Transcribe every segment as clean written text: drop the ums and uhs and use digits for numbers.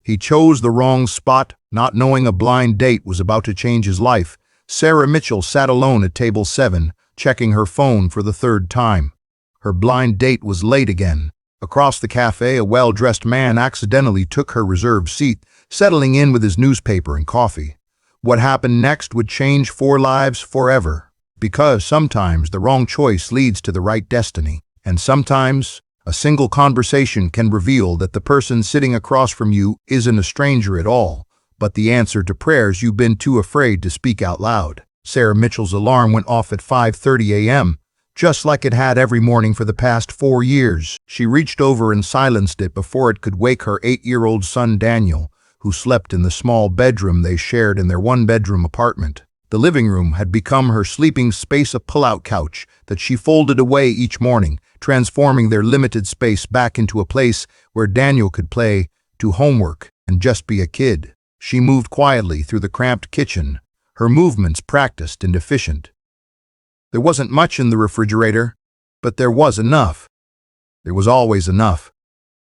He chose the wrong spot, not knowing a blind date was about to change his life. Sarah Mitchell sat alone at table 7, checking her phone for the third time. Her blind date was late again. Across the cafe, a well-dressed man accidentally took her reserved seat, settling in with his newspaper and coffee. What happened next would change 4 lives forever, because sometimes the wrong choice leads to the right destiny, and sometimes a single conversation can reveal that the person sitting across from you isn't a stranger at all, but the answer to prayers you've been too afraid to speak out loud. Sarah Mitchell's alarm went off at 5:30 a.m., just like it had every morning for the past 4 years. She reached over and silenced it before it could wake her 8-year-old son Daniel, who slept in the small bedroom they shared in their 1-bedroom apartment. The living room had become her sleeping space, a pull-out couch that she folded away each morning, transforming their limited space back into a place where Daniel could play, do homework, and just be a kid. She moved quietly through the cramped kitchen, her movements practiced and efficient. There wasn't much in the refrigerator, but there was enough. There was always enough.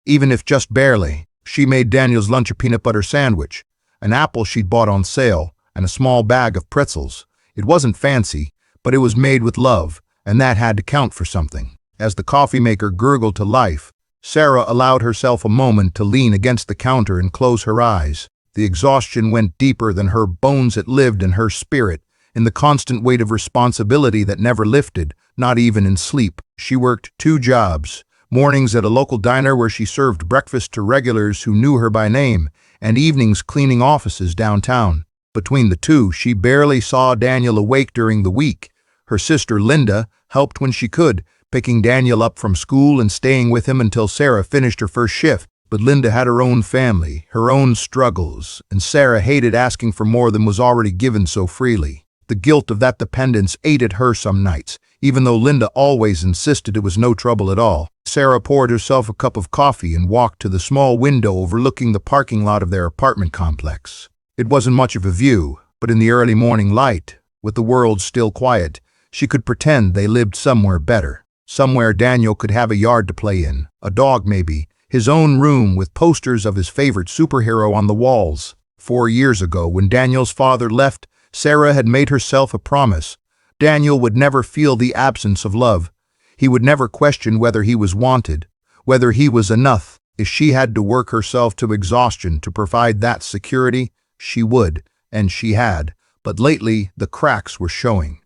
Even if just barely, she made Daniel's lunch a peanut butter sandwich, an apple she'd bought on sale, and a small bag of pretzels. It wasn't fancy, but it was made with love, and that had to count for something. As the coffee maker gurgled to life, Sarah allowed herself a moment to lean against the counter and close her eyes. The exhaustion went deeper than her bones. It lived in her spirit, in the constant weight of responsibility that never lifted, not even in sleep. She worked 2 jobs, mornings at a local diner where she served breakfast to regulars who knew her by name, and evenings cleaning offices downtown. Between the two, she barely saw Daniel awake during the week. Her sister Linda helped when she could, picking Daniel up from school and staying with him until Sarah finished her first shift. But Linda had her own family, her own struggles, and Sarah hated asking for more than was already given so freely. The guilt of that dependence ate at her some nights, even though Linda always insisted it was no trouble at all. Sarah poured herself a cup of coffee and walked to the small window overlooking the parking lot of their apartment complex. It wasn't much of a view, but in the early morning light, with the world still quiet, she could pretend they lived somewhere better. Somewhere Daniel could have a yard to play in, a dog maybe, his own room with posters of his favorite superhero on the walls. 4 years ago, when Daniel's father left, Sarah had made herself a promise. Daniel would never feel the absence of love. He would never question whether he was wanted, whether he was enough. If she had to work herself to exhaustion to provide that security, she would, and she had. But lately, the cracks were showing.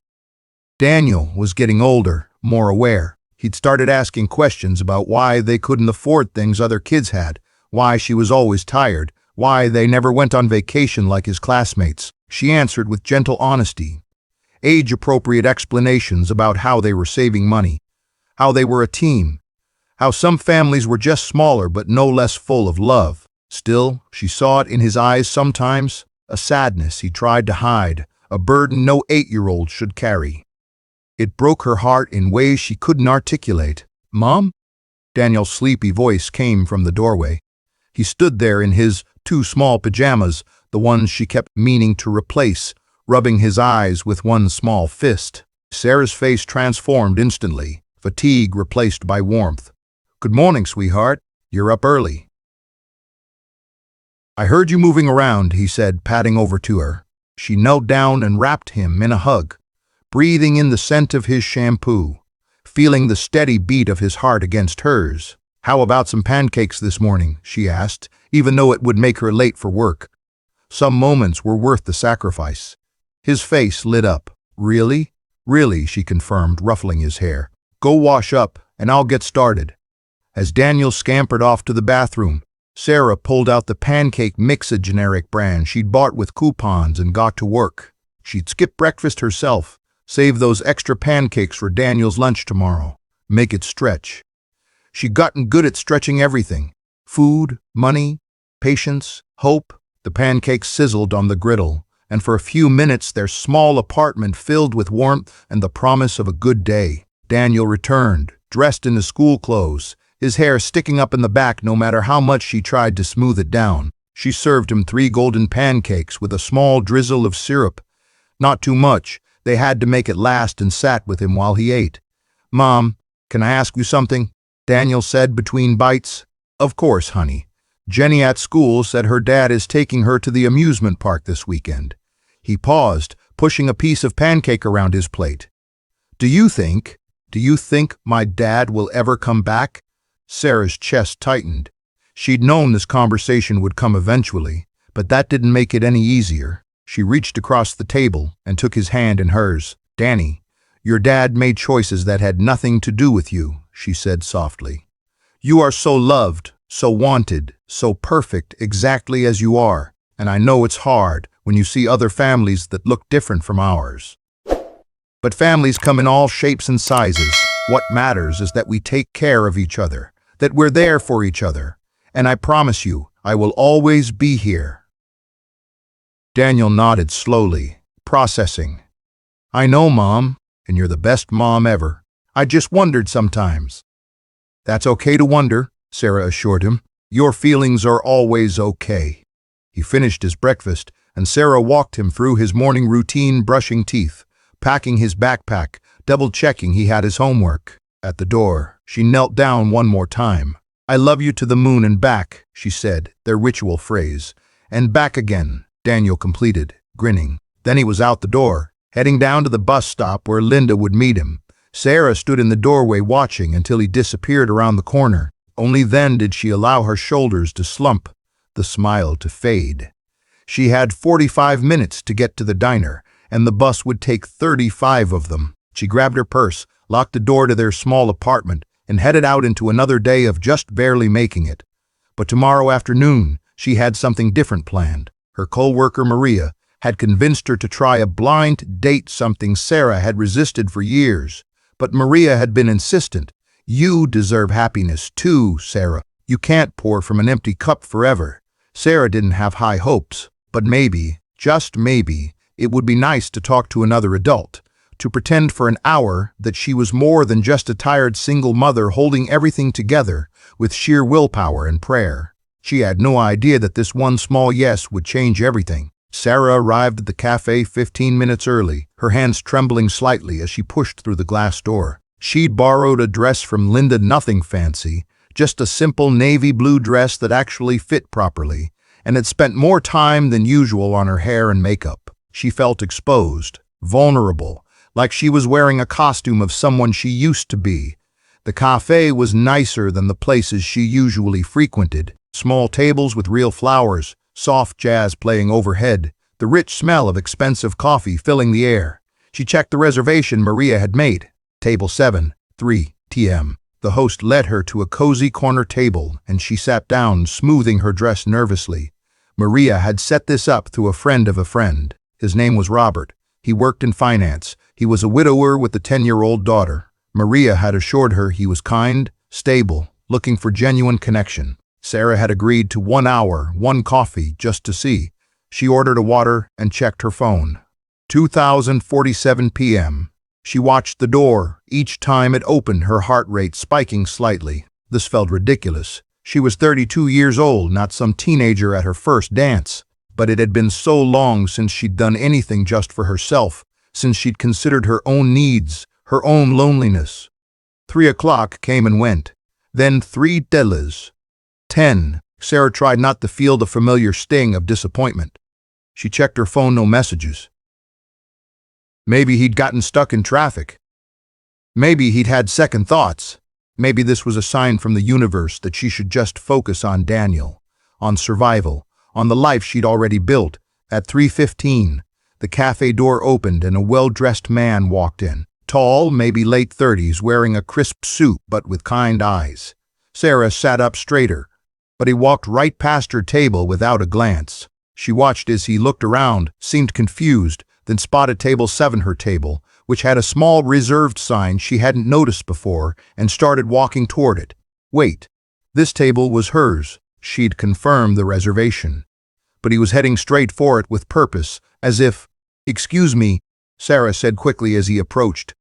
Daniel was getting older, more aware. He'd started asking questions about why they couldn't afford things other kids had, why she was always tired, why they never went on vacation like his classmates. She answered with gentle honesty, age-appropriate explanations about how they were saving money, how they were a team, how some families were just smaller but no less full of love. Still, she saw it in his eyes sometimes, a sadness he tried to hide, a burden no 8-year-old should carry. It broke her heart in ways she couldn't articulate. "Mom?" Daniel's sleepy voice came from the doorway. He stood there in his 2 small pajamas, the ones she kept meaning to replace, rubbing his eyes with one small fist. Sarah's face transformed instantly, fatigue replaced by warmth. "Good morning, sweetheart. You're up early." "I heard you moving around," he said, padding over to her. She knelt down and wrapped him in a hug, breathing in the scent of his shampoo, feeling the steady beat of his heart against hers. "How about some pancakes this morning?" she asked, even though it would make her late for work. Some moments were worth the sacrifice. His face lit up. "Really? Really," she confirmed, ruffling his hair. "Go wash up, and I'll get started." As Daniel scampered off to the bathroom, Sarah pulled out the pancake mix, a generic brand she'd bought with coupons, and got to work. She'd skip breakfast herself, save those extra pancakes for Daniel's lunch tomorrow, make it stretch. She'd gotten good at stretching everything: food, money, patience, hope. The pancakes sizzled on the griddle, and for a few minutes their small apartment filled with warmth and the promise of a good day. Daniel returned, dressed in his school clothes, his hair sticking up in the back no matter how much she tried to smooth it down. She served him 3 golden pancakes with a small drizzle of syrup. Not too much. They had to make it last, and sat with him while he ate. "Mom, can I ask you something?" Daniel said between bites. "Of course, honey." Jenny at school said her dad is taking her to the amusement park this weekend. He paused, pushing a piece of pancake around his plate. Do you think my dad will ever come back? Sarah's chest tightened. She'd known this conversation would come eventually, but that didn't make it any easier. She reached across the table and took his hand in hers. Danny, your dad made choices that had nothing to do with you, she said softly. You are so loved, so wanted, so perfect exactly as you are, and I know it's hard when you see other families that look different from ours. But families come in all shapes and sizes. What matters is that we take care of each other, that we're there for each other, and I promise you, I will always be here. Daniel nodded slowly, processing. I know, Mom, and you're the best mom ever. I just wondered sometimes. That's okay to wonder, Sarah assured him. Your feelings are always okay. He finished his breakfast, and Sarah walked him through his morning routine, brushing teeth, packing his backpack, double-checking he had his homework. At the door, she knelt down one more time. I love you to the moon and back, she said, their ritual phrase. And back again, Daniel completed, grinning. Then he was out the door, heading down to the bus stop where Linda would meet him. Sarah stood in the doorway watching until he disappeared around the corner. Only then did she allow her shoulders to slump, the smile to fade. She had 45 minutes to get to the diner, and the bus would take 35 of them. She grabbed her purse, locked the door to their small apartment, and headed out into another day of just barely making it. But tomorrow afternoon, she had something different planned. Her co-worker Maria had convinced her to try a blind date, something Sarah had resisted for years. But Maria had been insistent. You deserve happiness too, Sarah. You can't pour from an empty cup forever. Sarah didn't have high hopes, but maybe, just maybe, it would be nice to talk to another adult, to pretend for an hour that she was more than just a tired single mother holding everything together with sheer willpower and prayer. She had no idea that this one small yes would change everything. Sarah arrived at the cafe 15 minutes early, her hands trembling slightly as she pushed through the glass door. She'd borrowed a dress from Linda, nothing fancy, just a simple navy blue dress that actually fit properly, and had spent more time than usual on her hair and makeup. She felt exposed, vulnerable, like she was wearing a costume of someone she used to be. The cafe was nicer than the places she usually frequented. Small tables with real flowers, soft jazz playing overhead, the rich smell of expensive coffee filling the air. She checked the reservation Maria had made. Table 7, 3 p.m. The host led her to a cozy corner table, and she sat down, smoothing her dress nervously. Maria had set this up through a friend of a friend. His name was Robert. He worked in finance. He was a widower with a 10-year-old daughter. Maria had assured her he was kind, stable, looking for genuine connection. Sarah had agreed to 1 hour, 1 coffee, just to see. She ordered a water and checked her phone. 2047 p.m. She watched the door. Each time it opened, her heart rate spiking slightly. This felt ridiculous. She was 32 years old, not some teenager at her first dance. But it had been so long since she'd done anything just for herself, since she'd considered her own needs, her own loneliness. 3 o'clock came and went. Then 3 dollars. 10. Sarah tried not to feel the familiar sting of disappointment. She checked her phone, no messages. Maybe he'd gotten stuck in traffic. Maybe he'd had second thoughts. Maybe this was a sign from the universe that she should just focus on Daniel, on survival, on the life she'd already built. At 3:15, the cafe door opened and a well-dressed man walked in. Tall, maybe late 30s, wearing a crisp suit but with kind eyes. Sarah sat up straighter, but he walked right past her table without a glance. She watched as he looked around, seemed confused, then spotted table 7, her table, which had a small reserved sign she hadn't noticed before, and started walking toward it. Wait, this table was hers. She'd confirmed the reservation. But he was heading straight for it with purpose, as if, "Excuse me," Sarah said quickly as he approached.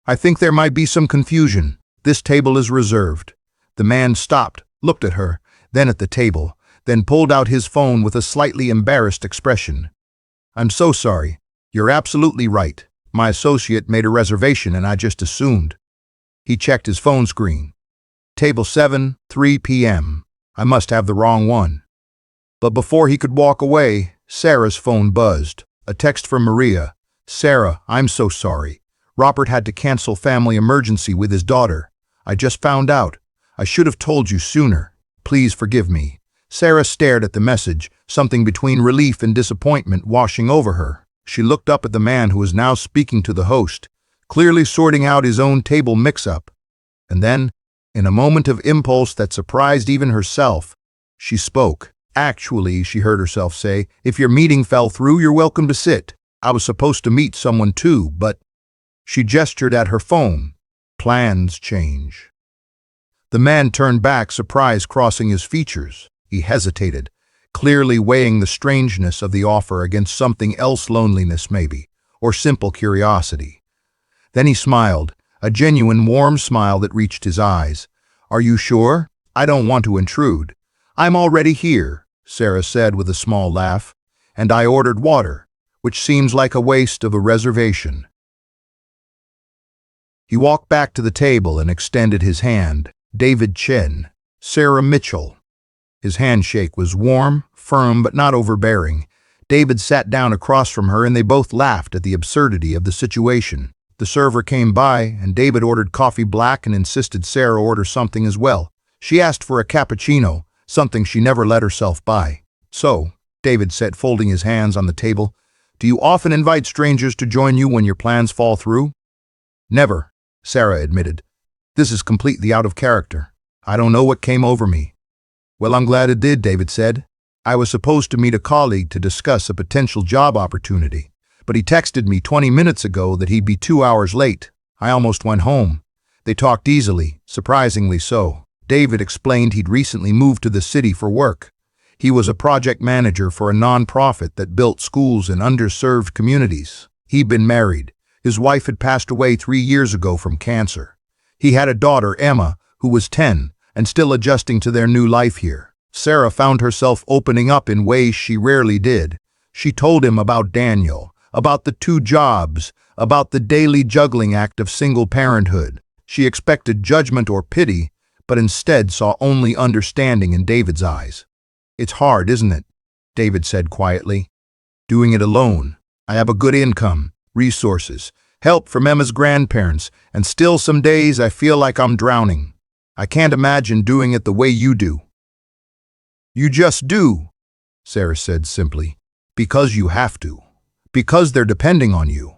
"I think there might be some confusion. This table is reserved." The man stopped, looked at her, then at the table, then pulled out his phone with a slightly embarrassed expression. "I'm so sorry. You're absolutely right. My associate made a reservation and I just assumed." He checked his phone screen. Table 7, 3 p.m. I must have the wrong one. But before he could walk away, Sarah's phone buzzed. A text from Maria. Sarah, I'm so sorry. Robert had to cancel family emergency with his daughter. I just found out. I should have told you sooner. Please forgive me. Sarah stared at the message, something between relief and disappointment washing over her. She looked up at the man who was now speaking to the host, clearly sorting out his own table mix-up. And then, in a moment of impulse that surprised even herself, she spoke. Actually, she heard herself say, if your meeting fell through, you're welcome to sit. I was supposed to meet someone too, but... She gestured at her phone. Plans change. The man turned back, surprise crossing his features. He hesitated, clearly weighing the strangeness of the offer against something else, loneliness maybe, or simple curiosity. Then he smiled, a genuine warm smile that reached his eyes. Are you sure? I don't want to intrude. I'm already here, Sarah said with a small laugh, and I ordered water, which seems like a waste of a reservation. He walked back to the table and extended his hand. David Chen, Sarah Mitchell. His handshake was warm, firm, but not overbearing. David sat down across from her and they both laughed at the absurdity of the situation. The server came by and David ordered coffee black and insisted Sarah order something as well. She asked for a cappuccino, something she never let herself buy. So, David said, folding his hands on the table, do you often invite strangers to join you when your plans fall through? Never, Sarah admitted. This is completely out of character. I don't know what came over me. Well, I'm glad it did, David said. I was supposed to meet a colleague to discuss a potential job opportunity, but he texted me 20 minutes ago that he'd be 2 hours late. I almost went home. They talked easily, surprisingly so. David explained he'd recently moved to the city for work. He was a project manager for a nonprofit that built schools in underserved communities. He'd been married. His wife had passed away 3 years ago from cancer. He had a daughter, Emma, who was 10, and still adjusting to their new life here. Sarah found herself opening up in ways she rarely did. She told him about Daniel, about the 2 jobs, about the daily juggling act of single parenthood. She expected judgment or pity, but instead saw only understanding in David's eyes. It's hard, isn't it? David said quietly. Doing it alone. I have a good income, resources, help from Emma's grandparents, and still some days I feel like I'm drowning. I can't imagine doing it the way you do. You just do, Sarah said simply. Because you have to. Because they're depending on you.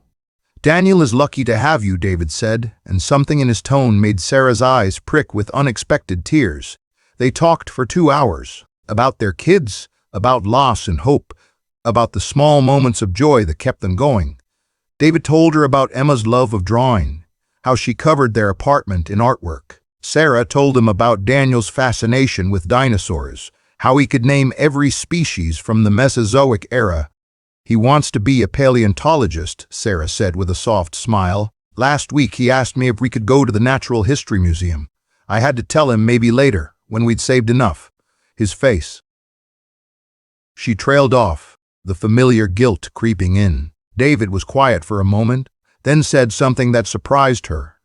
Daniel is lucky to have you, David said, and something in his tone made Sarah's eyes prick with unexpected tears. They talked for 2 hours. About their kids, about loss and hope, about the small moments of joy that kept them going. David told her about Emma's love of drawing, how she covered their apartment in artwork. Sarah told him about Daniel's fascination with dinosaurs, how he could name every species from the Mesozoic era. He wants to be a paleontologist, Sarah said with a soft smile. Last week he asked me if we could go to the Natural History Museum. I had to tell him maybe later, when we'd saved enough. His face. She trailed off, the familiar guilt creeping in. David was quiet for a moment, then said something that surprised her.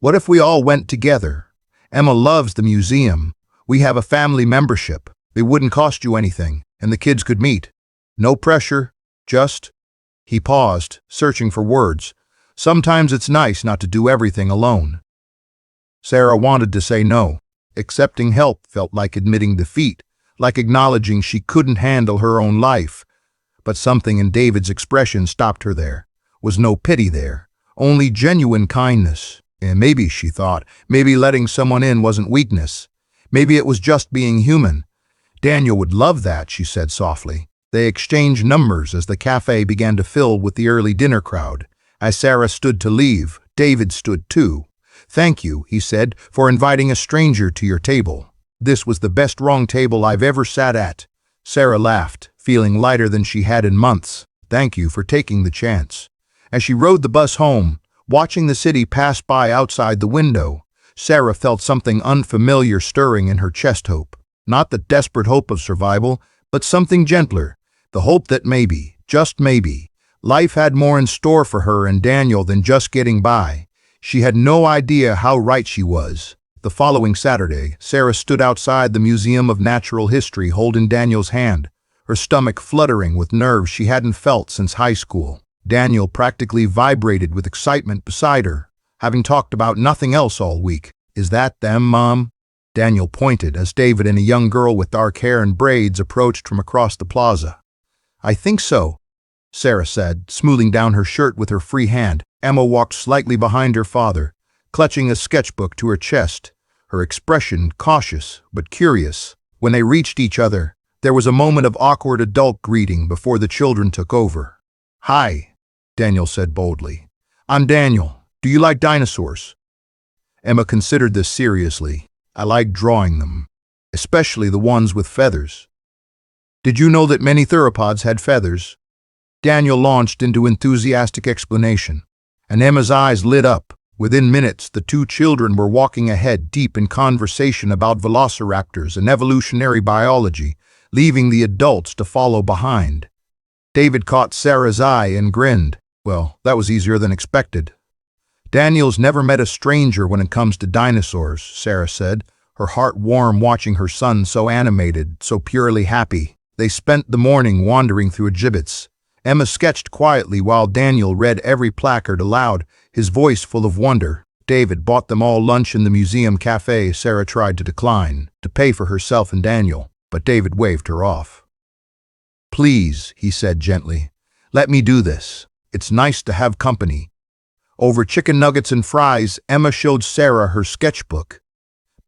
What if we all went together? Emma loves the museum. We have a family membership. It wouldn't cost you anything, and the kids could meet. No pressure, just... He paused, searching for words. Sometimes it's nice not to do everything alone. Sarah wanted to say no. Accepting help felt like admitting defeat, like acknowledging she couldn't handle her own life. But something in David's expression stopped her there. Was no pity there, only genuine kindness. And maybe, she thought, maybe letting someone in wasn't weakness. Maybe it was just being human. Daniel would love that, she said softly. They exchanged numbers as the cafe began to fill with the early dinner crowd. As Sarah stood to leave, David stood too. Thank you, he said, for inviting a stranger to your table. This was the best wrong table I've ever sat at. Sarah laughed, feeling lighter than she had in months. Thank you for taking the chance. As she rode the bus home, watching the city pass by outside the window, Sarah felt something unfamiliar stirring in her chest. Hope. Not the desperate hope of survival, but something gentler. The hope that maybe, just maybe, life had more in store for her and Daniel than just getting by. She had no idea how right she was. The following Saturday, Sarah stood outside the Museum of Natural History holding Daniel's hand, her stomach fluttering with nerves she hadn't felt since high school. Daniel practically vibrated with excitement beside her, having talked about nothing else all week. "Is that them, Mom?" Daniel pointed as David and a young girl with dark hair and braids approached from across the plaza. "I think so," Sarah said, smoothing down her shirt with her free hand. Emma walked slightly behind her father, clutching a sketchbook to her chest, her expression cautious but curious. When they reached each other, there was a moment of awkward adult greeting before the children took over. "Hi," Daniel said boldly. "I'm Daniel. Do you like dinosaurs?" Emma considered this seriously. "I like drawing them, especially the ones with feathers." "Did you know that many theropods had feathers?" Daniel launched into enthusiastic explanation, and Emma's eyes lit up. Within minutes, the two children were walking ahead deep in conversation about velociraptors and evolutionary biology, leaving the adults to follow behind. David caught Sarah's eye and grinned. "Well, that was easier than expected." "Daniel's never met a stranger when it comes to dinosaurs," Sarah said, her heart warm watching her son so animated, so purely happy. They spent the morning wandering through exhibits. Emma sketched quietly while Daniel read every placard aloud, his voice full of wonder. David bought them all lunch in the museum cafe. Sarah tried to decline, to pay for herself and Daniel, but David waved her off. "Please," he said gently, "let me do this. It's nice to have company." Over chicken nuggets and fries, Emma showed Sarah her sketchbook.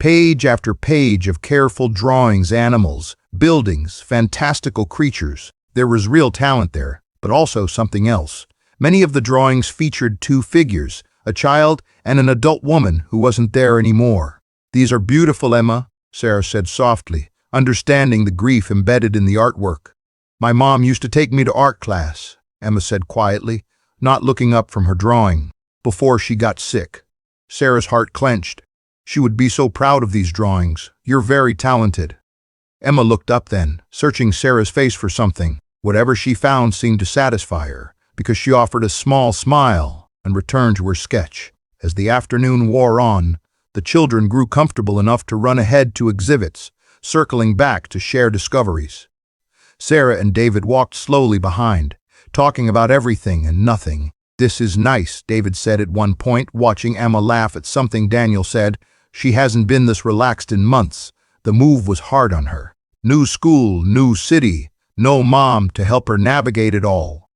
Page after page of careful drawings, animals, buildings, fantastical creatures. There was real talent there, but also something else. Many of the drawings featured two figures, a child and an adult woman who wasn't there anymore. "These are beautiful, Emma," Sarah said softly, understanding the grief embedded in the artwork. "My mom used to take me to art class," Emma said quietly, not looking up from her drawing, "before she got sick." Sarah's heart clenched. She would be so proud of these drawings. "You're very talented." Emma looked up then, searching Sarah's face for something. Whatever she found seemed to satisfy her, because she offered a small smile and returned to her sketch. As the afternoon wore on, the children grew comfortable enough to run ahead to exhibits, circling back to share discoveries. Sarah and David walked slowly behind, talking about everything and nothing. "This is nice," David said at one point, watching Emma laugh at something Daniel said. "She hasn't been this relaxed in months." The move was hard on her. New school, new city, no mom to help her navigate it all.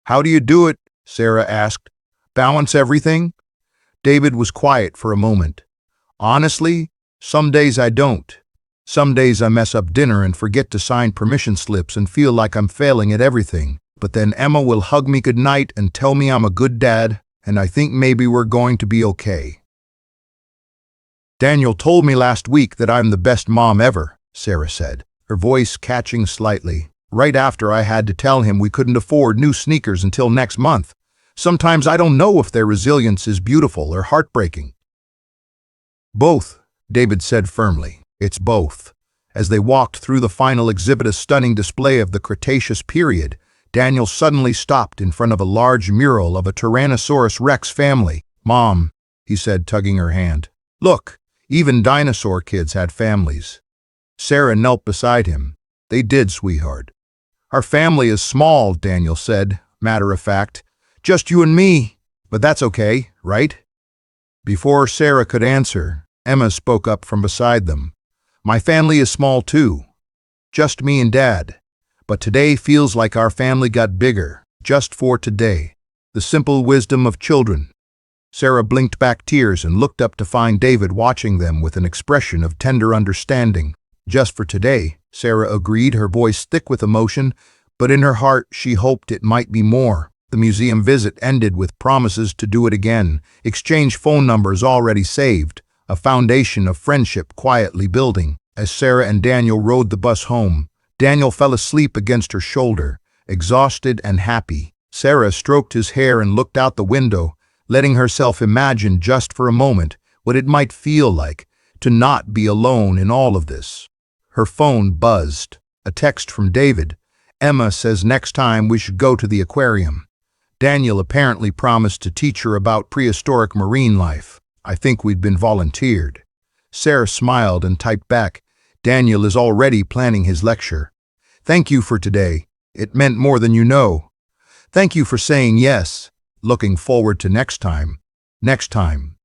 "How do you do it?" Sarah asked. "Balance everything?" David was quiet for a moment. "Honestly, some days I don't. Some days I mess up dinner and forget to sign permission slips and feel like I'm failing at everything. But then Emma will hug me goodnight and tell me I'm a good dad, and I think maybe we're going to be okay." "Daniel told me last week that I'm the best mom ever," Sarah said, her voice catching slightly, "right after I had to tell him we couldn't afford new sneakers until next month. Sometimes I don't know if their resilience is beautiful or heartbreaking." "Both," David said firmly. "It's both." As they walked through the final exhibit, a stunning display of the Cretaceous period, Daniel suddenly stopped in front of a large mural of a Tyrannosaurus Rex family. "Mom," he said, tugging her hand. "Look, even dinosaur kids had families." Sarah knelt beside him. "They did, sweetheart." "Our family is small," Daniel said, matter of fact. "Just you and me. But that's okay, right?" Before Sarah could answer, Emma spoke up from beside them. "My family is small too. Just me and Dad. But today feels like our family got bigger, just for today." The simple wisdom of children. Sarah blinked back tears and looked up to find David watching them with an expression of tender understanding. "Just for today," Sarah agreed, her voice thick with emotion, but in her heart she hoped it might be more. The museum visit ended with promises to do it again, exchange phone numbers already saved, a foundation of friendship quietly building. As Sarah and Daniel rode the bus home, Daniel fell asleep against her shoulder, exhausted and happy. Sarah stroked his hair and looked out the window, letting herself imagine just for a moment what it might feel like to not be alone in all of this. Her phone buzzed. A text from David. "Emma says next time we should go to the aquarium." Daniel apparently promised to teach her about prehistoric marine life. "I think we'd been volunteered." Sarah smiled and typed back, "Daniel is already planning his lecture. Thank you for today. It meant more than you know. Thank you for saying yes. Looking forward to next time. Next time."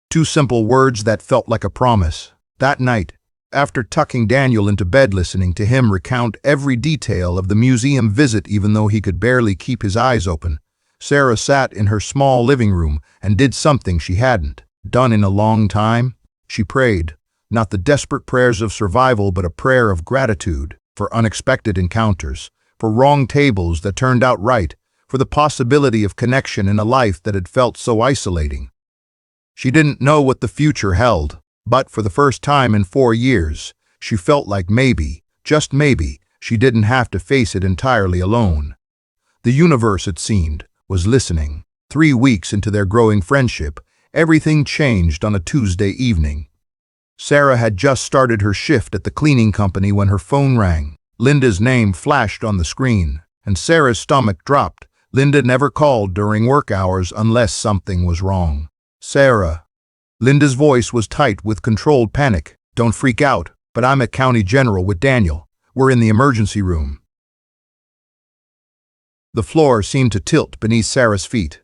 Two simple words that felt like a promise. That night, after tucking Daniel into bed listening to him recount every detail of the museum visit even though he could barely keep his eyes open, Sarah sat in her small living room and did something she hadn't done in a long time. She prayed, not the desperate prayers of survival but a prayer of gratitude for unexpected encounters, for wrong tables that turned out right, for the possibility of connection in a life that had felt so isolating. She didn't know what the future held, but for the first time in 4 years, she felt like maybe, just maybe, she didn't have to face it entirely alone. The universe, it seemed, was listening. 3 weeks into their growing friendship, everything changed on a Tuesday evening. Sarah had just started her shift at the cleaning company when her phone rang. Linda's name flashed on the screen, and Sarah's stomach dropped. Linda never called during work hours unless something was wrong. "Sarah." Linda's voice was tight with controlled panic. "Don't freak out, but I'm at County General with Daniel. We're in the emergency room." The floor seemed to tilt beneath Sarah's feet.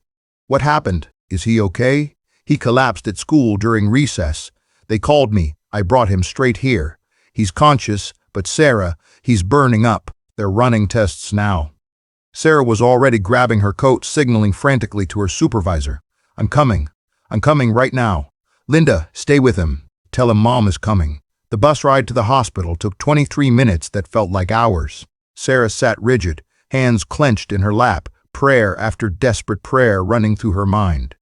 "What happened? Is he okay? He collapsed at school during recess. They called me. I brought him straight here. He's conscious, but Sarah, he's burning up. They're running tests now." Sarah was already grabbing her coat, signaling frantically to her supervisor. I'm coming right now. Linda, stay with him. Tell him Mom is coming." The bus ride to the hospital took 23 minutes that felt like hours. Sarah sat rigid, hands clenched in her lap, prayer after desperate prayer running through her mind.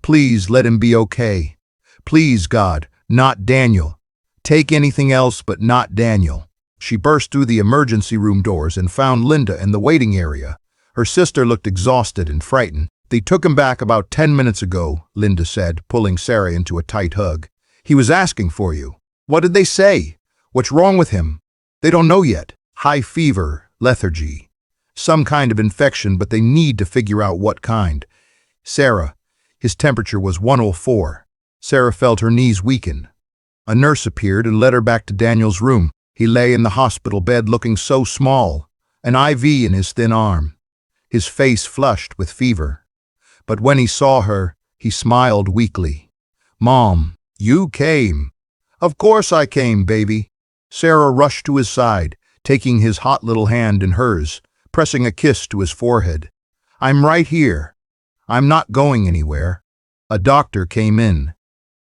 "Please let him be okay. Please, God, not Daniel. Take anything else but not Daniel." She burst through the emergency room doors and found Linda in the waiting area. Her sister looked exhausted and frightened. "They took him back about 10 minutes ago," Linda said, pulling Sarah into a tight hug. "He was asking for you." "What did they say? What's wrong with him?" "They don't know yet. High fever, lethargy. Some kind of infection, but they need to figure out what kind." "Sarah." His temperature was 104. Sarah felt her knees weaken. A nurse appeared and led her back to Daniel's room. He lay in the hospital bed looking so small, an IV in his thin arm, his face flushed with fever. But when he saw her, he smiled weakly. "Mom, you came." "Of course I came, baby." Sarah rushed to his side, taking his hot little hand in hers, pressing a kiss to his forehead. "I'm right here. I'm not going anywhere." A doctor came in.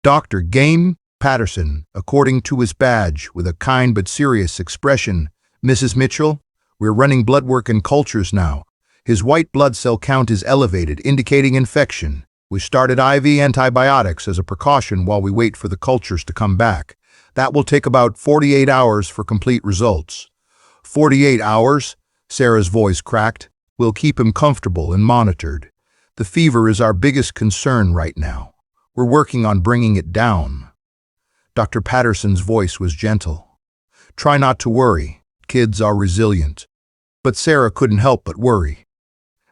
Dr. Game Patterson, according to his badge, with a kind but serious expression. "Mrs. Mitchell, we're running blood work and cultures now. His white blood cell count is elevated, indicating infection. We started IV antibiotics as a precaution while we wait for the cultures to come back. That will take about 48 hours for complete results." 48 hours? Sarah's voice cracked. "We'll keep him comfortable and monitored. The fever is our biggest concern right now. We're working on bringing it down." Dr. Patterson's voice was gentle. "Try not to worry. Kids are resilient." But Sarah couldn't help but worry.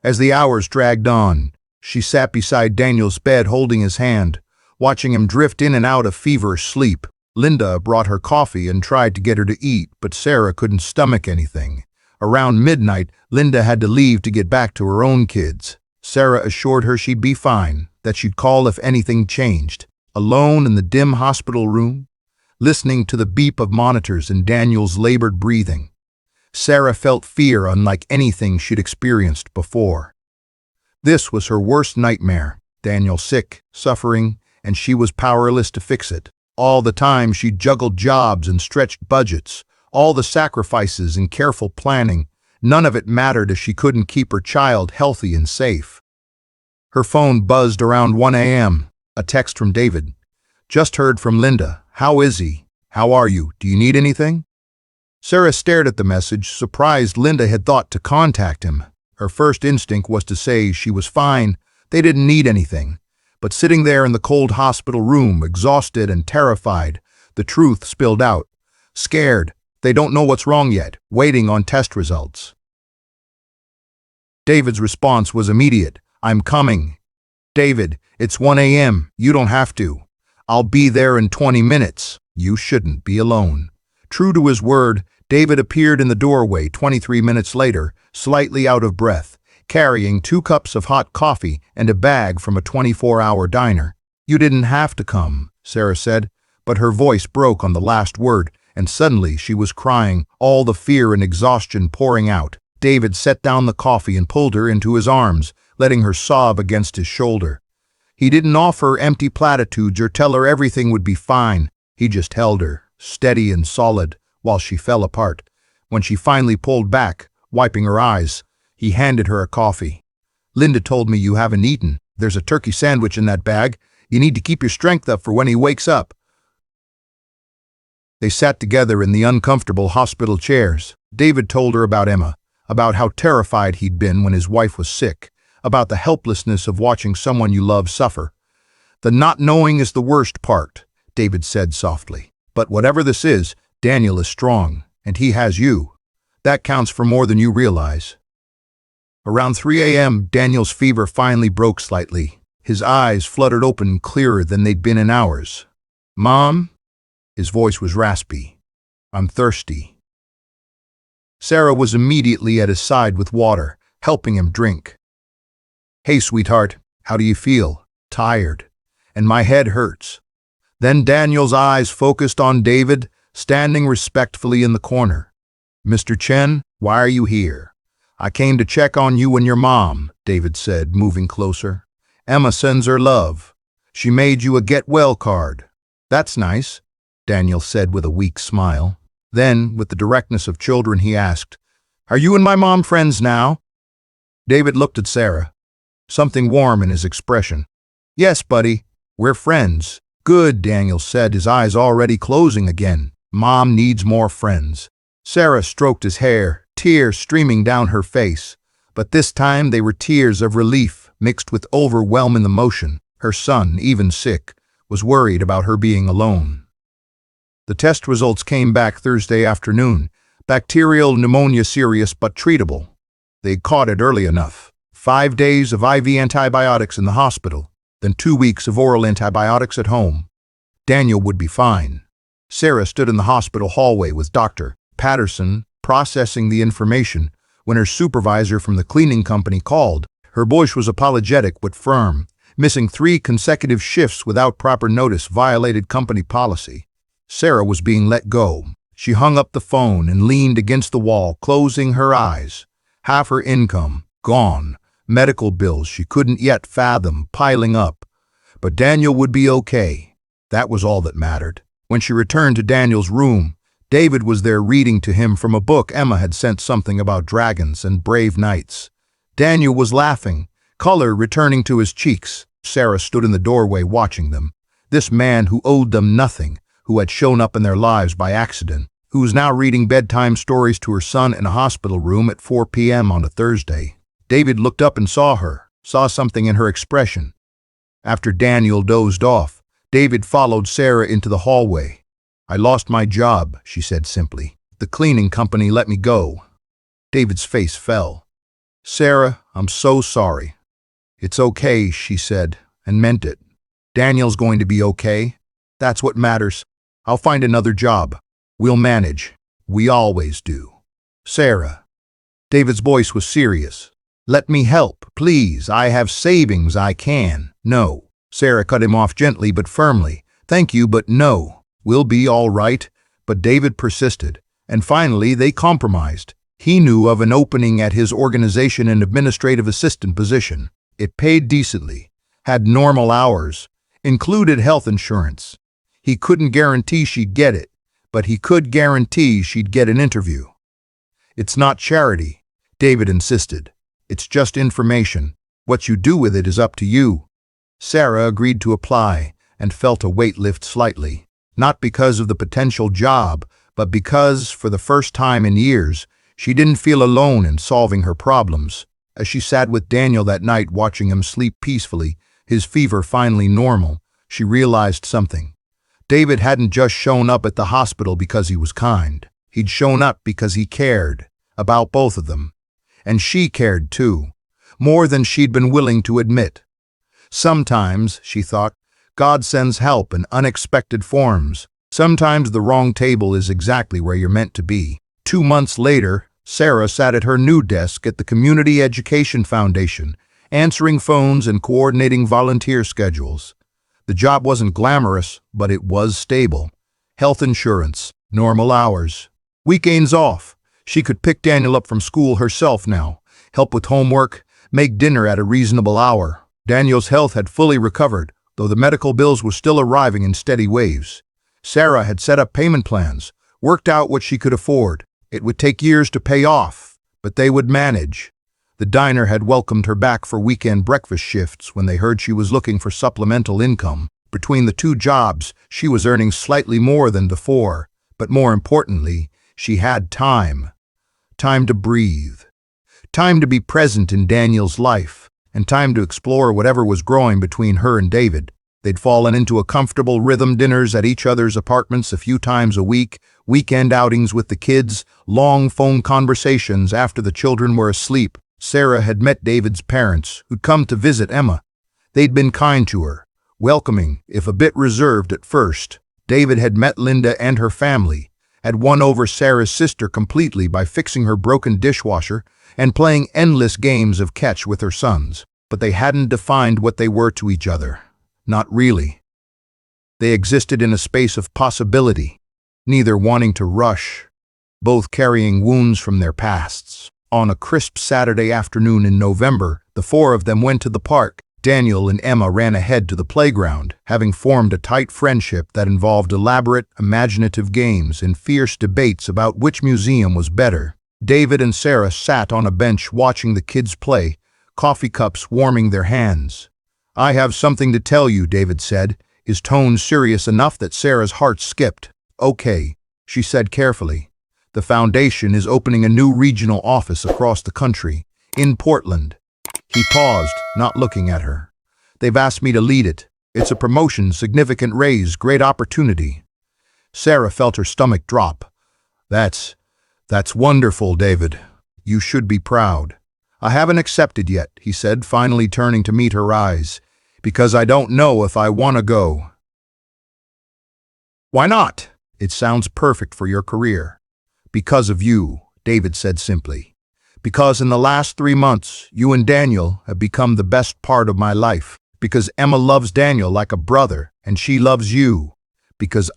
As the hours dragged on, she sat beside Daniel's bed holding his hand, watching him drift in and out of feverish sleep. Linda brought her coffee and tried to get her to eat, but Sarah couldn't stomach anything. Around midnight, Linda had to leave to get back to her own kids. Sarah assured her she'd be fine, that she'd call if anything changed. Alone in the dim hospital room, listening to the beep of monitors and Daniel's labored breathing, Sarah felt fear unlike anything she'd experienced before. This was her worst nightmare. Daniel sick, suffering, and she was powerless to fix it. All the time she juggled jobs and stretched budgets, all the sacrifices and careful planning. None of it mattered if she couldn't keep her child healthy and safe. Her phone buzzed around 1 a.m. A text from David. "Just heard from Linda. How is he? How are you? Do you need anything?" Sarah stared at the message, surprised Linda had thought to contact him. Her first instinct was to say she was fine, they didn't need anything. But sitting there in the cold hospital room, exhausted and terrified, the truth spilled out. Scared, they don't know what's wrong yet, waiting on test results. David's response was immediate. "I'm coming." "David, it's 1 a.m. You don't have to. I'll be there in 20 minutes. You shouldn't be alone. True to his word, David appeared in the doorway 23 minutes later, slightly out of breath, carrying 2 cups of hot coffee and a bag from a 24-hour diner. You didn't have to come, Sarah said, but her voice broke on the last word, and suddenly she was crying, all the fear and exhaustion pouring out. David set down the coffee and pulled her into his arms, letting her sob against his shoulder. He didn't offer empty platitudes or tell her everything would be fine. He just held her, steady and solid, while she fell apart. When she finally pulled back, wiping her eyes, he handed her a coffee. Linda told me you haven't eaten. There's a turkey sandwich in that bag. You need to keep your strength up for when he wakes up. They sat together in the uncomfortable hospital chairs. David told her about Emma, about how terrified he'd been when his wife was sick, about the helplessness of watching someone you love suffer. The not knowing is the worst part, David said softly. But whatever this is, Daniel is strong, and he has you. That counts for more than you realize. Around 3 a.m., Daniel's fever finally broke slightly. His eyes fluttered open clearer than they'd been in hours. Mom? His voice was raspy. I'm thirsty. Sarah was immediately at his side with water, helping him drink. Hey, sweetheart, how do you feel? Tired. And my head hurts. Then Daniel's eyes focused on David, standing respectfully in the corner. Mr. Chen, why are you here? I came to check on you and your mom, David said, moving closer. Emma sends her love. She made you a get-well card. That's nice, Daniel said with a weak smile. Then, with the directness of children, he asked, Are you and my mom friends now? David looked at Sarah, something warm in his expression. Yes, buddy, we're friends. Good, Daniel said, his eyes already closing again. Mom needs more friends. Sarah stroked his hair, tears streaming down her face. But this time they were tears of relief mixed with overwhelming emotion. Her son, even sick, was worried about her being alone. The test results came back Thursday afternoon. Bacterial pneumonia, serious but treatable. They caught it early enough. 5 days of IV antibiotics in the hospital, then 2 weeks of oral antibiotics at home. Daniel would be fine. Sarah stood in the hospital hallway with Dr. Patterson, processing the information, when her supervisor from the cleaning company called. Her voice was apologetic but firm. Missing 3 consecutive shifts without proper notice violated company policy. Sarah was being let go. She hung up the phone and leaned against the wall, closing her eyes. Half her income, gone. Medical bills she couldn't yet fathom, piling up. But Daniel would be okay. That was all that mattered. When she returned to Daniel's room, David was there reading to him from a book Emma had sent, something about dragons and brave knights. Daniel was laughing, color returning to his cheeks. Sarah stood in the doorway watching them. This man who owed them nothing, who had shown up in their lives by accident, who was now reading bedtime stories to her son in a hospital room at 4 p.m. on a Thursday. David looked up and saw her, saw something in her expression. After Daniel dozed off, David followed Sarah into the hallway. I lost my job, she said simply. The cleaning company let me go. David's face fell. Sarah, I'm so sorry. It's okay, she said, and meant it. Daniel's going to be okay. That's what matters. I'll find another job. We'll manage. We always do. Sarah. David's voice was serious. Let me help, please. I have savings I can. No. Sarah cut him off gently but firmly. Thank you, but no. We'll be all right. But David persisted, and finally they compromised. He knew of an opening at his organization, an administrative assistant position. It paid decently, had normal hours, included health insurance. He couldn't guarantee she'd get it, but he could guarantee she'd get an interview. It's not charity, David insisted. It's just information. What you do with it is up to you. Sarah agreed to apply and felt a weight lift slightly, not because of the potential job, but because, for the first time in years, she didn't feel alone in solving her problems. As she sat with Daniel that night watching him sleep peacefully, his fever finally normal, she realized something. David hadn't just shown up at the hospital because he was kind. He'd shown up because he cared about both of them. And she cared too, more than she'd been willing to admit. Sometimes, she thought, God sends help in unexpected forms. Sometimes the wrong table is exactly where you're meant to be. 2 months later, Sarah sat at her new desk at the Community Education Foundation, answering phones and coordinating volunteer schedules. The job wasn't glamorous, but it was stable. Health insurance, normal hours, weekends off. She could pick Daniel up from school herself now, help with homework, make dinner at a reasonable hour. Daniel's health had fully recovered, though the medical bills were still arriving in steady waves. Sarah had set up payment plans, worked out what she could afford. It would take years to pay off, but they would manage. The diner had welcomed her back for weekend breakfast shifts when they heard she was looking for supplemental income. Between the two jobs, she was earning slightly more than before, but more importantly, she had time. Time to breathe. Time to be present in Daniel's life, and time to explore whatever was growing between her and David. They'd fallen into a comfortable rhythm, dinners at each other's apartments a few times a week, weekend outings with the kids, long phone conversations after the children were asleep. Sarah had met David's parents, who'd come to visit Emma. They'd been kind to her, welcoming, if a bit reserved at first. David had met Linda and her family, had won over Sarah's sister completely by fixing her broken dishwasher and playing endless games of catch with her sons. But they hadn't defined what they were to each other. Not really. They existed in a space of possibility, neither wanting to rush, both carrying wounds from their pasts. On a crisp Saturday afternoon in November, the four of them went to the park. Daniel and Emma ran ahead to the playground, having formed a tight friendship that involved elaborate, imaginative games and fierce debates about which museum was better. David and Sarah sat on a bench watching the kids play, coffee cups warming their hands. "I have something to tell you," David said, his tone serious enough that Sarah's heart skipped. "Okay," she said carefully. "The foundation is opening a new regional office across the country, in Portland." He paused, not looking at her. "They've asked me to lead it. It's a promotion, significant raise, great opportunity." Sarah felt her stomach drop. That's wonderful, David. You should be proud." "I haven't accepted yet," he said, finally turning to meet her eyes, "because I don't know if I want to go." "Why not?" "It sounds perfect for your career." "Because of you," David said simply. "Because in the last 3 months, you and Daniel have become the best part of my life. Because Emma loves Daniel like a brother, and she loves you. Because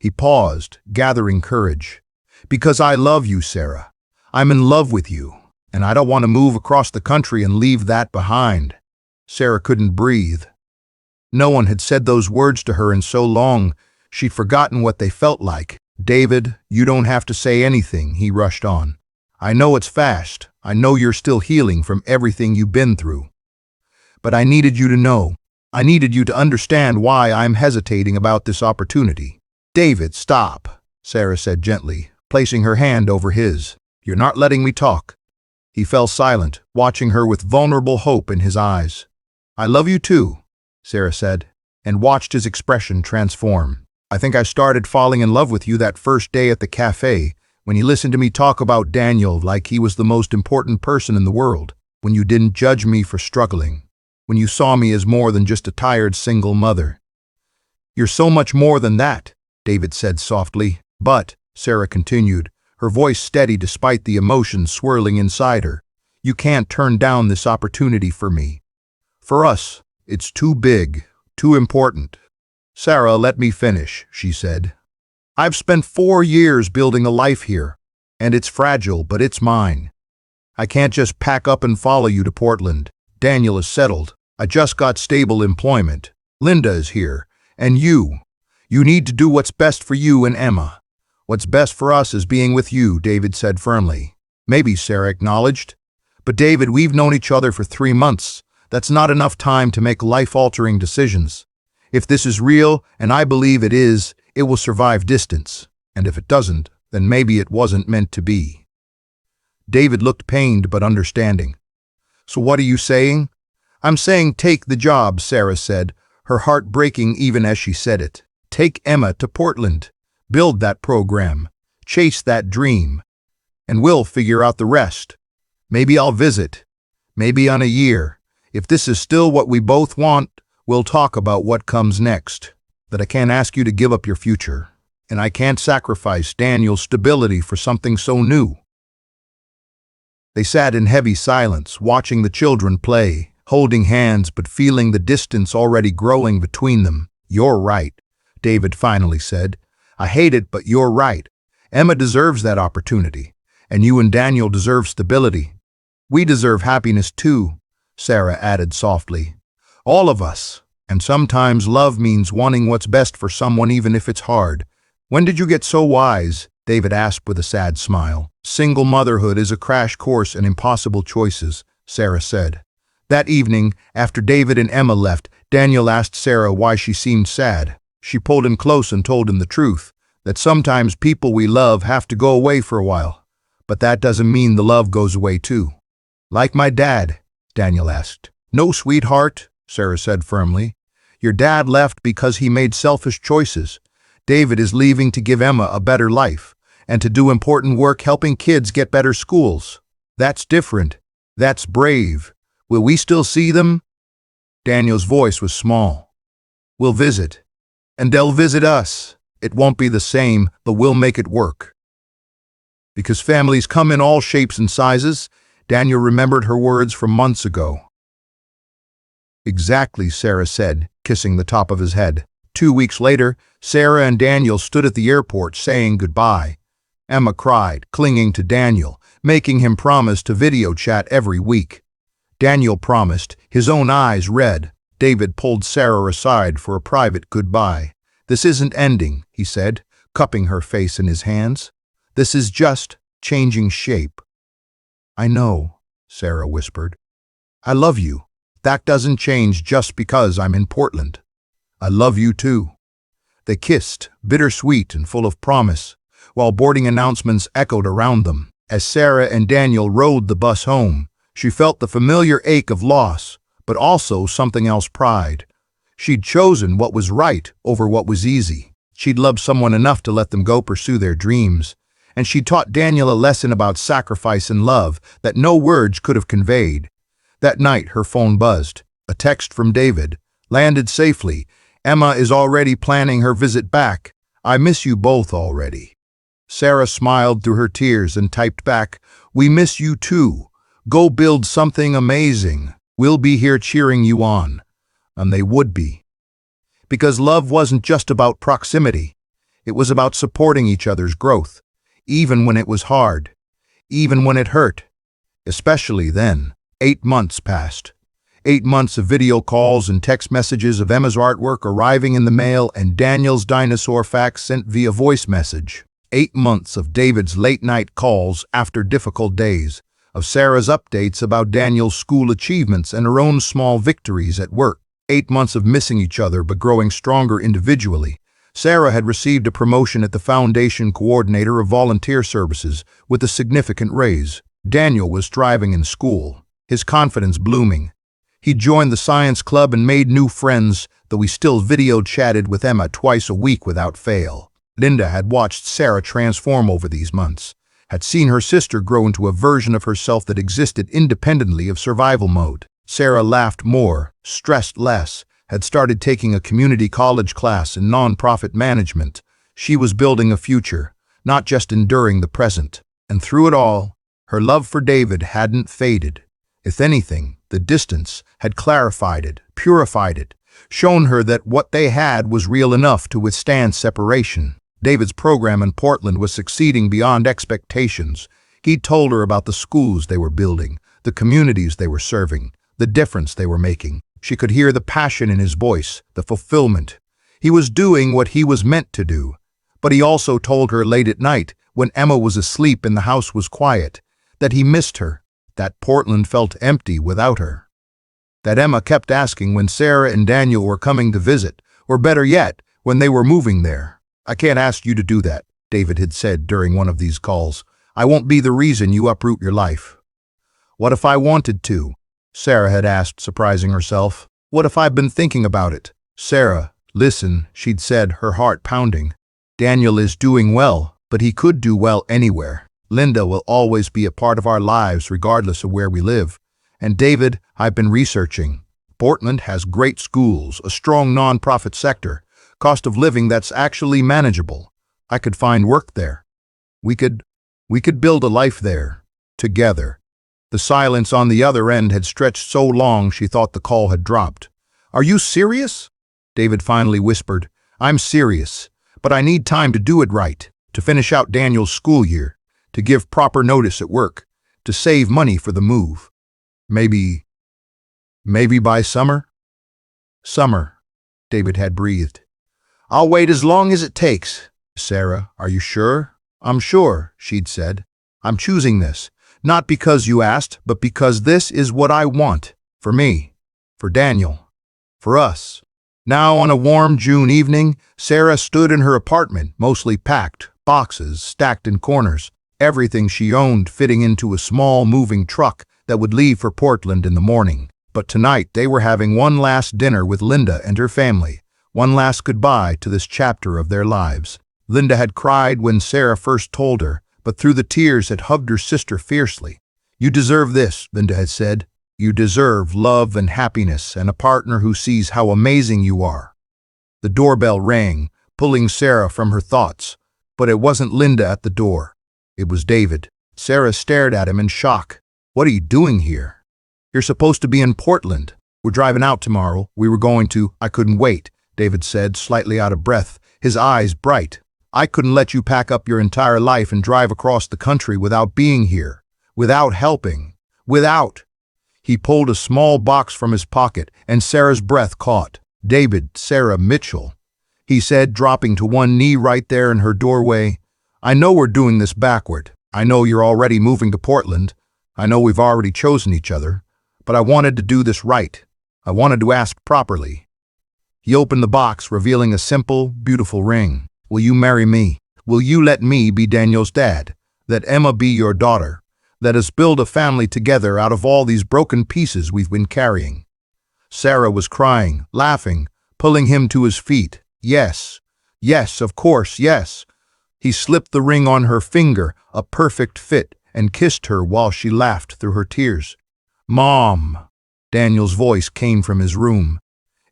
He paused, gathering courage. "Because I love you, Sarah. I'm in love with you, and I don't want to move across the country and leave that behind." Sarah couldn't breathe. No one had said those words to her in so long, she'd forgotten what they felt like. "David, you don't have to say anything," he rushed on. "I know it's fast. I know you're still healing from everything you've been through. But I needed you to know. I needed you to understand why I'm hesitating about this opportunity." "David, stop," Sarah said gently, placing her hand over his. "You're not letting me talk." He fell silent, watching her with vulnerable hope in his eyes. "I love you too," Sarah said, and watched his expression transform. "I think I started falling in love with you that first day at the cafe, when you listened to me talk about Daniel like he was the most important person in the world, when you didn't judge me for struggling, when you saw me as more than just a tired single mother." "You're so much more than that," David said softly. "But," Sarah continued, her voice steady despite the emotion swirling inside her, "you can't turn down this opportunity for me. For us, it's too big, too important." "Sarah, let me finish," she said. "I've spent 4 years building a life here, and it's fragile, but it's mine. I can't just pack up and follow you to Portland. Daniel is settled. I just got stable employment. Linda is here. And you need to do what's best for you and Emma." "What's best for us is being with you," David said firmly. "Maybe," Sarah acknowledged. "But David, we've known each other for 3 months. That's not enough time to make life-altering decisions. If this is real, and I believe it is, it will survive distance. And if it doesn't, then maybe it wasn't meant to be." David looked pained but understanding. "So what are you saying?" "I'm saying take the job," Sarah said, her heart breaking even as she said it. "Take Emma to Portland. Build that program. Chase that dream. And we'll figure out the rest. Maybe I'll visit. Maybe on a year. If this is still what we both want, We'll talk about what comes next. That I can't ask you to give up your future. And I can't sacrifice Daniel's stability for something so new." They sat in heavy silence, watching the children play, holding hands but feeling the distance already growing between them. "You're right," David finally said. "I hate it, but you're right. Emma deserves that opportunity, and you and Daniel deserve stability. We deserve happiness too," Sarah added softly. "All of us. And sometimes love means wanting what's best for someone even if it's hard." "When did you get so wise?" David asked with a sad smile. "Single motherhood is a crash course in impossible choices," Sarah said. That evening, after David and Emma left, Daniel asked Sarah why she seemed sad. She pulled him close and told him the truth, that sometimes people we love have to go away for a while. But that doesn't mean the love goes away too. "Like my dad?" Daniel asked. "No, sweetheart," Sarah said firmly. "Your dad left because he made selfish choices. David is leaving to give Emma a better life, and to do important work helping kids get better schools. That's different. That's brave. Will we still see them?" Daniel's voice was small. "We'll visit. And they'll visit us. It won't be the same, but we'll make it work." Because families come in all shapes and sizes, Daniel remembered her words from months ago. "Exactly," Sarah said, kissing the top of his head. 2 weeks later, Sarah and Daniel stood at the airport saying goodbye. Emma cried, clinging to Daniel, making him promise to video chat every week. Daniel promised, his own eyes red. David pulled Sarah aside for a private goodbye. "This isn't ending," he said, cupping her face in his hands. "This is just changing shape." "I know," Sarah whispered. "I love you. That doesn't change just because I'm in Portland. I love you too." They kissed, bittersweet and full of promise, while boarding announcements echoed around them. As Sarah and Daniel rode the bus home, she felt the familiar ache of loss, but also something else, pride. She'd chosen what was right over what was easy. She'd loved someone enough to let them go pursue their dreams, and she taught Daniel a lesson about sacrifice and love that no words could have conveyed. That night her phone buzzed. A text from David. "Landed safely. Emma is already planning her visit back. I miss you both already." Sarah smiled through her tears and typed back, "We miss you too. Go build something amazing. We'll be here cheering you on." And they would be. Because love wasn't just about proximity. It was about supporting each other's growth, even when it was hard, even when it hurt. Especially then. 8 months passed. 8 months of video calls and text messages of Emma's artwork arriving in the mail and Daniel's dinosaur facts sent via voice message. 8 months of David's late-night calls after difficult days, of Sarah's updates about Daniel's school achievements and her own small victories at work. 8 months of missing each other but growing stronger individually. Sarah had received a promotion at the Foundation Coordinator of Volunteer Services with a significant raise. Daniel was thriving in school, his confidence blooming. He joined the science club and made new friends, though he still video chatted with Emma twice a week without fail. Linda had watched Sarah transform over these months, had seen her sister grow into a version of herself that existed independently of survival mode. Sarah laughed more, stressed less, had started taking a community college class in nonprofit management. She was building a future, not just enduring the present. And through it all, her love for David hadn't faded. If anything, the distance had clarified it, purified it, shown her that what they had was real enough to withstand separation. David's program in Portland was succeeding beyond expectations. He'd told her about the schools they were building, the communities they were serving, the difference they were making. She could hear the passion in his voice, the fulfillment. He was doing what he was meant to do. But he also told her late at night, when Emma was asleep and the house was quiet, that he missed her, that Portland felt empty without her. That Emma kept asking when Sarah and Daniel were coming to visit, or better yet, when they were moving there. "I can't ask you to do that," David had said during one of these calls. "I won't be the reason you uproot your life." "What if I wanted to?" Sarah had asked, surprising herself. "What if I've been thinking about it?" "Sarah, listen," she'd said, her heart pounding. "Daniel is doing well, but he could do well anywhere. Linda will always be a part of our lives regardless of where we live. And David, I've been researching. Portland has great schools, a strong non-profit sector, cost of living that's actually manageable. I could find work there. We could build a life there, together. The silence on the other end had stretched so long she thought the call had dropped. Are you serious? David finally whispered. I'm serious, but I need time to do it right, to finish out Daniel's school year, to give proper notice at work, to save money for the move. Maybe by summer? Summer, David had breathed. I'll wait as long as it takes. Sarah, are you sure? I'm sure, she'd said. I'm choosing this, not because you asked, but because this is what I want. For me, for Daniel, for us. Now, on a warm June evening, Sarah stood in her apartment, mostly packed, boxes stacked in corners, everything she owned fitting into a small moving truck that would leave for Portland in the morning. But tonight they were having one last dinner with Linda and her family, one last goodbye to this chapter of their lives. Linda had cried when Sarah first told her, but through the tears had hugged her sister fiercely. You deserve this, Linda had said. You deserve love and happiness and a partner who sees how amazing you are. The doorbell rang, pulling Sarah from her thoughts, but it wasn't Linda at the door. It was David. Sarah stared at him in shock. What are you doing here? You're supposed to be in Portland. We're driving out tomorrow. We were going to. I couldn't wait, David said, slightly out of breath, his eyes bright. I couldn't let you pack up your entire life and drive across the country without being here, without helping, without. He pulled a small box from his pocket, and Sarah's breath caught. David, Sarah Mitchell, he said, dropping to one knee right there in her doorway. I know we're doing this backward. I know you're already moving to Portland. I know we've already chosen each other. But I wanted to do this right. I wanted to ask properly. He opened the box, revealing a simple, beautiful ring. Will you marry me? Will you let me be Daniel's dad? Let Emma be your daughter? Let us build a family together out of all these broken pieces we've been carrying. Sarah was crying, laughing, pulling him to his feet. Yes, yes, of course, yes. He slipped the ring on her finger, a perfect fit, and kissed her while she laughed through her tears. Mom! Daniel's voice came from his room.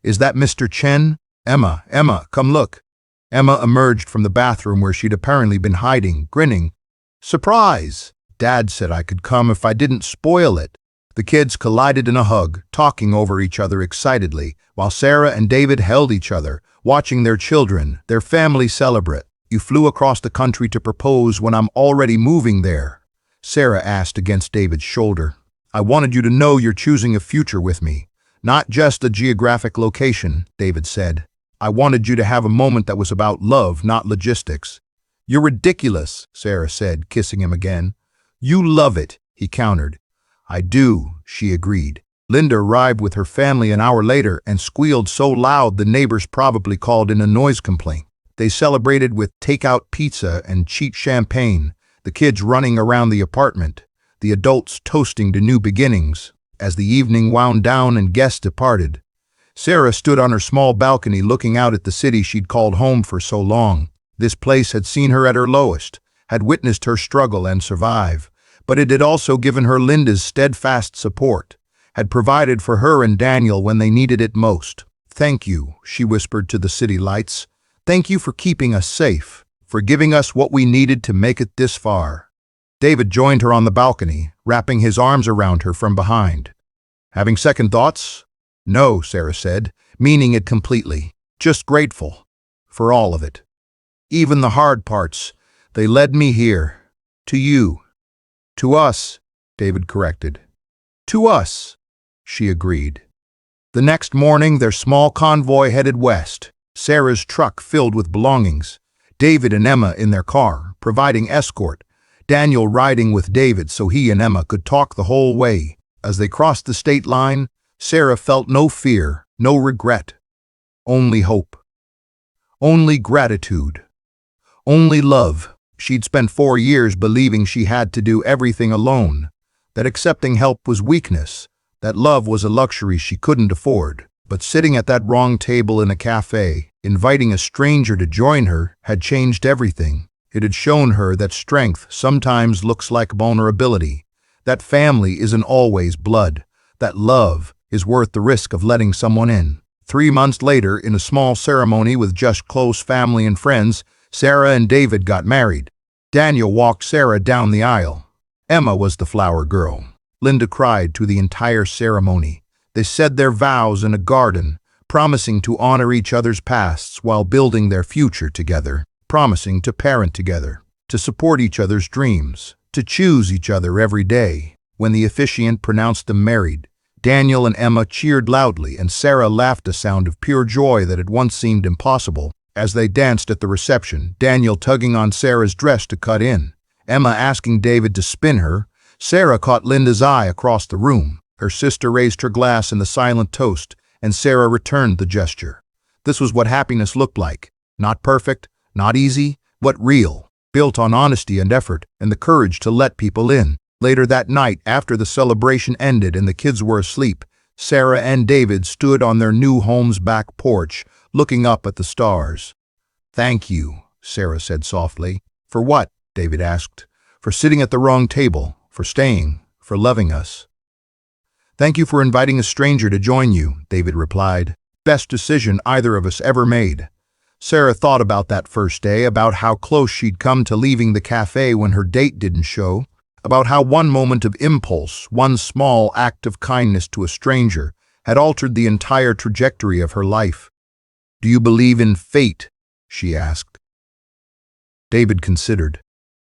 Is that Mr. Chen? Emma, come look. Emma emerged from the bathroom where she'd apparently been hiding, grinning. Surprise! Dad said I could come if I didn't spoil it. The kids collided in a hug, talking over each other excitedly, while Sarah and David held each other, watching their children, their family celebrate. You flew across the country to propose when I'm already moving there, Sarah asked against David's shoulder. I wanted you to know you're choosing a future with me, not just a geographic location, David said. I wanted you to have a moment that was about love, not logistics. You're ridiculous, Sarah said, kissing him again. You love it, he countered. I do, she agreed. Linda arrived with her family an hour later and squealed so loud the neighbors probably called in a noise complaint. They celebrated with takeout pizza and cheap champagne, the kids running around the apartment, the adults toasting to new beginnings. As the evening wound down and guests departed, Sarah stood on her small balcony looking out at the city she'd called home for so long. This place had seen her at her lowest, had witnessed her struggle and survive, but it had also given her Linda's steadfast support, had provided for her and Daniel when they needed it most. Thank you, she whispered to the city lights. Thank you for keeping us safe, for giving us what we needed to make it this far. David joined her on the balcony, wrapping his arms around her from behind. Having second thoughts? No, Sarah said, meaning it completely. Just grateful. For all of it. Even the hard parts. They led me here. To you. To us, David corrected. To us, she agreed. The next morning, their small convoy headed west, Sarah's truck filled with belongings, David and Emma in their car, providing escort, Daniel riding with David so he and Emma could talk the whole way. As they crossed the state line, Sarah felt no fear, no regret, only hope, only gratitude, only love. She'd spent 4 years believing she had to do everything alone, that accepting help was weakness, that love was a luxury she couldn't afford. But sitting at that wrong table in a cafe, inviting a stranger to join her, had changed everything. It had shown her that strength sometimes looks like vulnerability, that family isn't always blood, that love is worth the risk of letting someone in. 3 months later, in a small ceremony with just close family and friends, Sarah and David got married. Daniel walked Sarah down the aisle. Emma was the flower girl. Linda cried through the entire ceremony. They said their vows in a garden, promising to honor each other's pasts while building their future together, promising to parent together, to support each other's dreams, to choose each other every day. When the officiant pronounced them married, Daniel and Emma cheered loudly, and Sarah laughed a sound of pure joy that had once seemed impossible. As they danced at the reception, Daniel tugging on Sarah's dress to cut in, Emma asking David to spin her, Sarah caught Linda's eye across the room. Her sister raised her glass in the silent toast, and Sarah returned the gesture. This was what happiness looked like. Not perfect, not easy, but real, built on honesty and effort, and the courage to let people in. Later that night, after the celebration ended and the kids were asleep, Sarah and David stood on their new home's back porch, looking up at the stars. "Thank you," Sarah said softly. "For what?" David asked. "For sitting at the wrong table, for staying, for loving us." "Thank you for inviting a stranger to join you," David replied. "Best decision either of us ever made." Sarah thought about that first day, about how close she'd come to leaving the cafe when her date didn't show, about how one moment of impulse, one small act of kindness to a stranger, had altered the entire trajectory of her life. "Do you believe in fate?" she asked. David considered.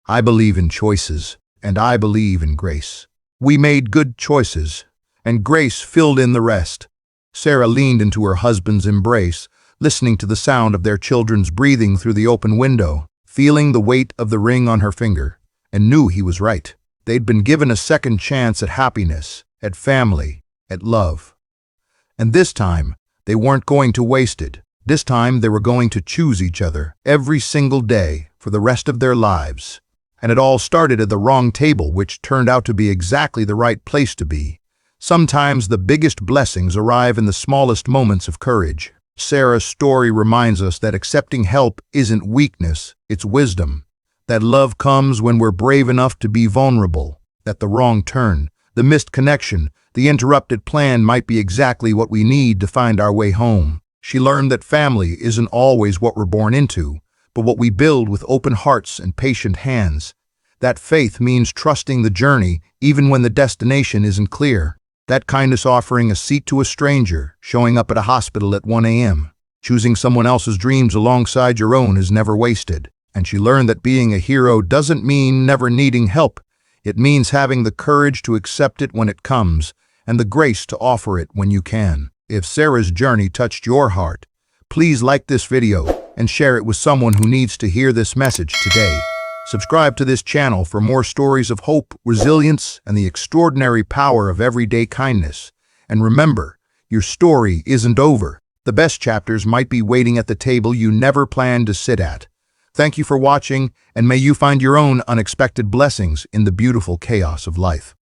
"I believe in choices, and I believe in grace. We made good choices, and grace filled in the rest." Sarah leaned into her husband's embrace, listening to the sound of their children's breathing through the open window, feeling the weight of the ring on her finger, and knew he was right. They'd been given a second chance at happiness, at family, at love. And this time, they weren't going to waste it. This time, they were going to choose each other every single day for the rest of their lives. And it all started at the wrong table, which turned out to be exactly the right place to be. Sometimes the biggest blessings arrive in the smallest moments of courage. Sarah's story reminds us that accepting help isn't weakness, it's wisdom. That love comes when we're brave enough to be vulnerable. That the wrong turn, the missed connection, the interrupted plan might be exactly what we need to find our way home. She learned that family isn't always what we're born into, but what we build with open hearts and patient hands. That faith means trusting the journey even when the destination isn't clear. That kindness offering a seat to a stranger, showing up at a hospital at 1 a.m., choosing someone else's dreams alongside your own is never wasted. And she learned that being a hero doesn't mean never needing help. It means having the courage to accept it when it comes, and the grace to offer it when you can. If Sarah's journey touched your heart, please like this video and share it with someone who needs to hear this message today. Subscribe to this channel for more stories of hope, resilience, and the extraordinary power of everyday kindness. And remember, your story isn't over. The best chapters might be waiting at the table you never planned to sit at. Thank you for watching, and may you find your own unexpected blessings in the beautiful chaos of life.